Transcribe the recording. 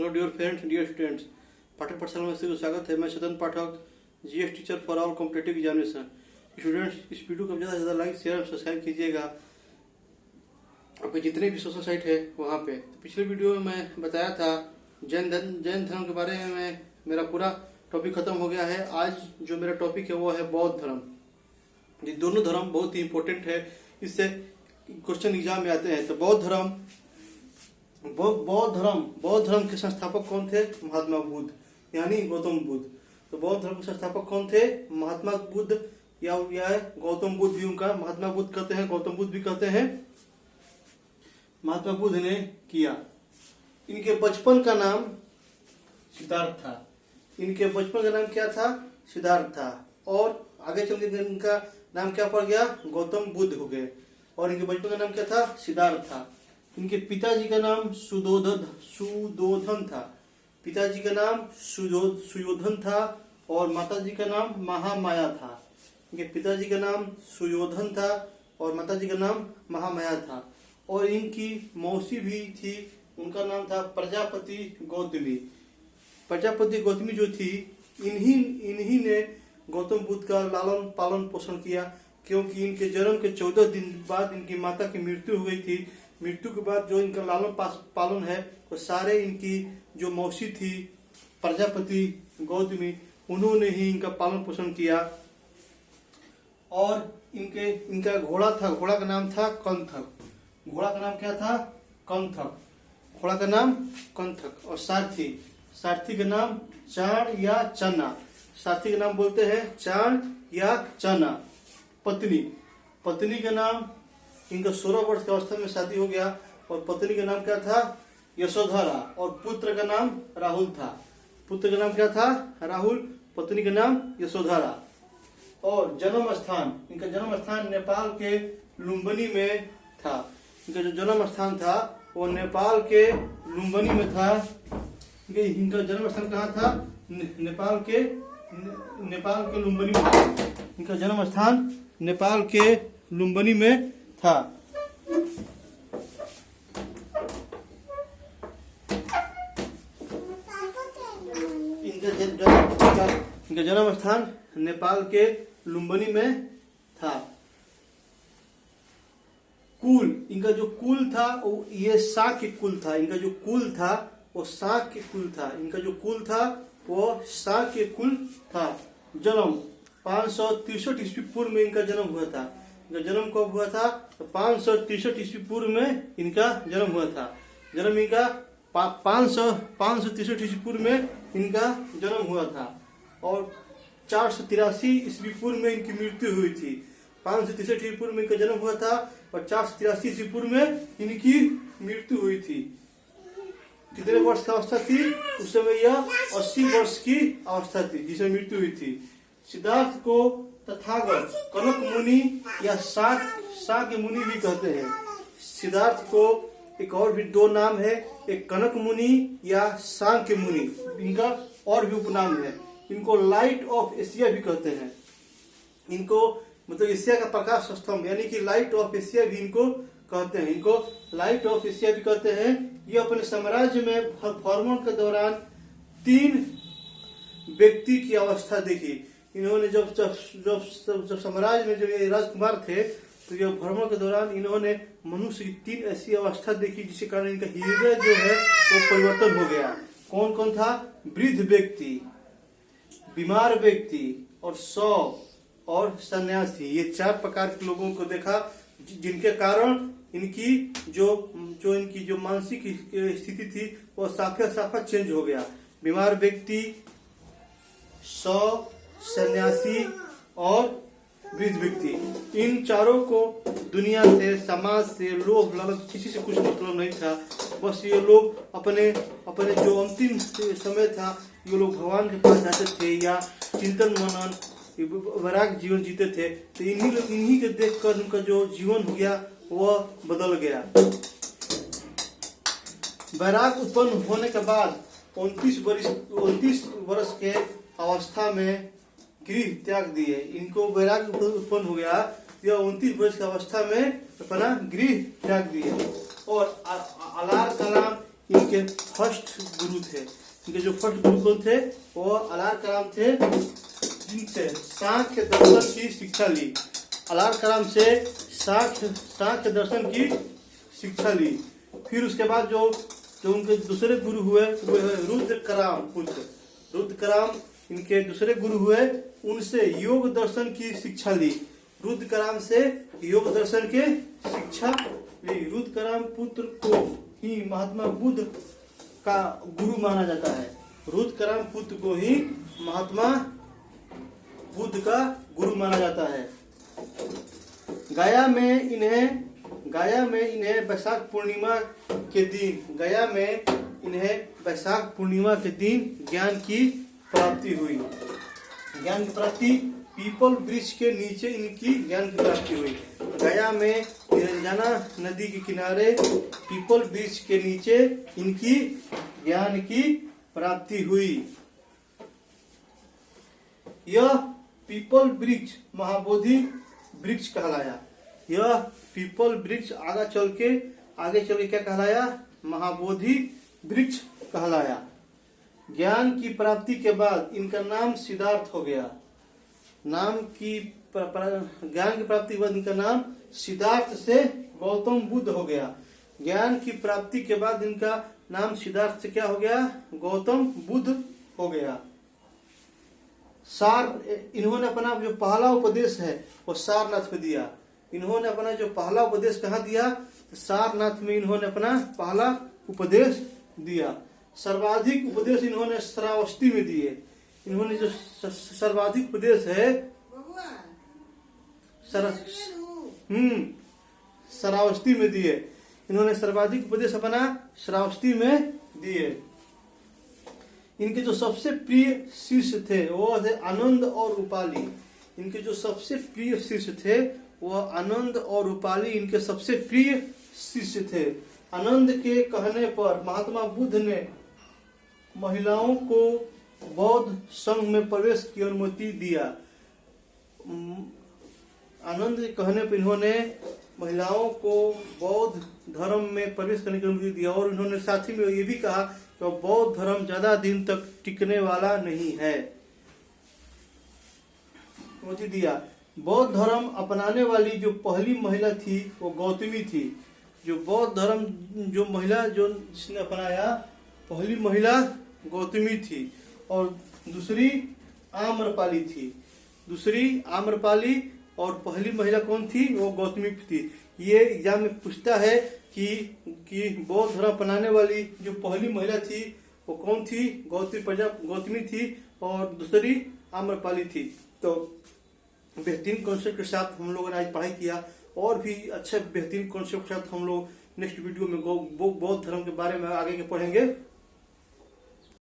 Hello dear friends, dear students, Pathak Pathshala में सभी को स्वागत है। मैं Sadan Pathak, GS teacher for all competitive examination. Students, इस वीडियो को ज़्यादा से ज़्यादा लाइक शेयर और सब्सक्राइब कीजिएगा आपके जितने भी सोशल साइट है वहाँ पे। तो पिछले वीडियो में मैं बताया था जैन धर्म के बारे में मेरा पूरा टॉपिक खत्म हो गया है। आज जो मेरा टॉपिक है वो है बौद्ध धर्म। ये दोनों धर्म बहुत ही इंपॉर्टेंट है, इससे क्वेश्चन एग्जाम में आते हैं। तो बौद्ध धर्म के संस्थापक कौन थे? महात्मा बुद्ध, यानी गौतम बुद्ध। तो बौद्ध धर्म के संस्थापक कौन थे? महात्मा बुद्ध या गौतम बुद्ध भी उनका महात्मा बुद्ध कहते हैं, गौतम बुद्ध भी कहते हैं। महात्मा बुद्ध ने किया। इनके बचपन का नाम सिद्धार्थ था। इनके बचपन का नाम क्या था? सिद्धार्थ था। और आगे चल के इनका नाम क्या पड़ गया? गौतम बुद्ध हो गए। और इनके बचपन का नाम क्या था? सिद्धार्थ था। इनके पिताजी का नाम सुयोधन था। पिताजी का नाम सुयोधन था और माताजी का नाम महामाया था। इनके पिताजी का नाम सुयोधन था और माताजी का नाम महामाया था। और इनकी मौसी भी थी, उनका नाम था प्रजापति गौतमी। प्रजापति गौतमी जो थी, इन्हीं ने गौतम बुद्ध का लालन पालन पोषण किया, क्योंकि इनके जन्म के 14 दिन बाद इनकी माता की मृत्यु हो गई थी। मृत्यु के बाद जो इनका लालन पालन है वो सारे इनकी जो मौसी थी प्रजापति गौतमी, उन्होंने ही इनका पालन पोषण किया। और इनका घोड़ा था, घोड़ा का नाम था कंथक। घोड़ा का नाम क्या था? कंथक। घोड़ा का नाम कंथक। और सारथी का नाम चाण या चना। सारथी का नाम बोलते हैं चाण या चना। पत्नी का नाम, इनका 16 वर्ष की अवस्था में शादी हो गया और पत्नी का नाम क्या था? यशोधरा। और पुत्र का नाम राहुल था। पुत्र का नाम क्या था? राहुल। पत्नी का नाम यशोधरा। और जन्म स्थान, इनका जन्म स्थान नेपाल के लुम्बिनी में था। इनका जो जन्म स्थान था वो नेपाल के लुम्बिनी में था। इनका जन्म स्थान कहाँ था? नेपाल के लुम्बिनी में था। इनका जन्म स्थान नेपाल के लुम्बिनी में था। इनका जन्म स्थान नेपाल के लुम्बिनी में था। कुल, इनका जो कुल था वो ये शाक्य कुल था। इनका जो कुल था वो शाक्य कुल था। इनका जो कुल था वो शाक्य कुल था। जन्म 563 ईस्वी पूर्व में इनका जन्म हुआ था। इनका जन्म कब हुआ था? तो 563 ईस्वी पूर्व में इनका जन्म हुआ था। जन्म इनका 563 ईस्वी पूर्व में इनका जन्म हुआ था। और 483 ईस्वी पूर्व में इनकी मृत्यु हुई थी। 563 ईस्वी पूर्व में इनका जन्म हुआ था और 483 ईस्वी पूर्व में इनकी मृत्यु हुई थी। कितने वर्ष की अवस्था थी उस समय? यह 80 वर्ष की अवस्था थी जिसमें मृत्यु हुई थी। सिद्धार्थ को तथागत, कनक मुनि या शाक्य मुनि भी कहते हैं। सिद्धार्थ को एक और भी 2 नाम है, एक कनक मुनि या शाक्य मुनि। इनका और भी उपनाम है। इनको लाइट ऑफ एशिया भी कहते हैं। इनको मतलब एशिया का प्रकाश स्तंभ यानी कि लाइट ऑफ एशिया भी इनको कहते हैं। इनको लाइट ऑफ एशिया भी कहते हैं। ये अपने साम्राज्य में भ्रमण के दौरान 3 व्यक्ति की अवस्था देखी। इन्होंने जब साम्राज्य में जब ये राजकुमार थे तो ये भ्रमण के दौरान इन्होंने मनुष्य की 3 ऐसी अवस्था देखी जिसके कारण इनका हृदय जो है वो परिवर्तन हो गया। कौन कौन था? वृद्ध व्यक्ति, बीमार व्यक्ति और शव और सन्यासी। ये 4 प्रकार के लोगों को देखा, जिनके कारण इनकी जो मानसिक स्थिति थी वो साफा चेंज हो गया। बीमार व्यक्ति, शव, सन्यासी और वृद्ध व्यक्ति, इन चारों को दुनिया से, समाज से, लोभ लालच किसी से कुछ मतलब नहीं था। बस ये लोग अपने जो अंतिम समय था ये लोग भगवान के पास जाते थे या चिंतन मनन वैराग्य जीवन जीते थे। तो इन्हीं के देखकर उनका जो जीवन हो गया वह बदल गया। वैराग्य उत्पन्न होने के बाद 29 वर्ष के अवस्था में गृह त्याग दिए। इनको वैराग्य उत्पन्न हो गया, यह 29 वर्ष की अवस्था में अपना गृह त्याग दिए। और अलार कलाम इनके फर्स्ट गुरु थे। इनके जो फर्स्ट गुरु कौन थे? वो अलार कलाम थे, जिनसे सांख्य दर्शन की शिक्षा ली। अलार कलाम से सांख्य दर्शन की शिक्षा ली। फिर उसके बाद जो उनके दूसरे गुरु हुए वो है रुद्रकराम पुत्र। रुद्रकराम इनके दूसरे गुरु हुए, उनसे योग दर्शन की शिक्षा ली। रुद्रकराम से योग दर्शन के शिक्षा ली। रुद्रकराम पुत्र को ही महात्मा बुद्ध का गुरु माना जाता है। रुद्रकराम पुत्र को ही महात्मा बुद्ध का गुरु माना जाता है। गया में इन्हें वैशाख पूर्णिमा के दिन ज्ञान की प्राप्ति हुई। ज्ञान की प्राप्ति पीपल वृक्ष के नीचे इनकी ज्ञान की प्राप्ति हुई। गया में निरंजना नदी के किनारे पीपल वृक्ष के नीचे इनकी ज्ञान की प्राप्ति हुई। यह पीपल वृक्ष महाबोधि वृक्ष कहलाया। यह पीपल वृक्ष आगे चल के क्या कहलाया? महाबोधि वृक्ष कहलाया। ज्ञान की प्राप्ति के बाद इनका नाम सिद्धार्थ हो गया। ज्ञान की प्राप्ति के बाद इनका नाम सिद्धार्थ से गौतम बुद्ध हो गया। ज्ञान की प्राप्ति के बाद इनका नाम सिद्धार्थ से क्या हो गया? गौतम बुद्ध हो गया। इन्होंने अपना जो पहला उपदेश है वो सारनाथ में दिया। इन्होंने अपना जो पहला उपदेश कहाँ दिया? सारनाथ में इन्होंने अपना पहला उपदेश दिया। सर्वाधिक उपदेश इन्होंने श्रावस्ती में दिए। इन्होंने जो सर्वाधिक उपदेश है श्रावस्ती में दिए। इन्होंने सर्वाधिक उपदेश अपना श्रावस्ती में दिए। इनके जो सबसे प्रिय शिष्य थे वो थे आनंद और रूपाली। इनके जो सबसे प्रिय शिष्य थे वह आनंद और रूपाली इनके सबसे प्रिय शिष्य थे। आनंद के कहने पर महात्मा बुद्ध ने महिलाओं को बौद्ध संघ में प्रवेश की अनुमति दिया। आनंद के कहने पर इन्होंने महिलाओं को बौद्ध धर्म में प्रवेश करने की अनुमति दिया और इन्होंने साथ ही में ये भी कहा कि बौद्ध धर्म ज्यादा दिन तक टिकने वाला नहीं है। अनुमति दिया। बौद्ध धर्म अपनाने वाली जो पहली महिला थी वो गौतमी थी। जो बौद्ध धर्म जो महिला जो जिसने अपनाया पहली महिला गौतमी थी और दूसरी आम्रपाली थी। दूसरी आम्रपाली और पहली महिला कौन थी? वो गौतमी थी। ये एग्जाम में पूछता है कि बौद्ध धर्म अपनाने वाली जो पहली महिला थी वो कौन थी? गौतमी थी और दूसरी आम्रपाली थी। तो बेहतरीन कॉन्सेप्ट के साथ हम लोगों ने आज पढ़ाई किया और भी अच्छे बेहतरीन कॉन्सेप्ट के साथ हम लोग नेक्स्ट वीडियो में बौद्ध धर्म के बारे में आगे के पढ़ेंगे।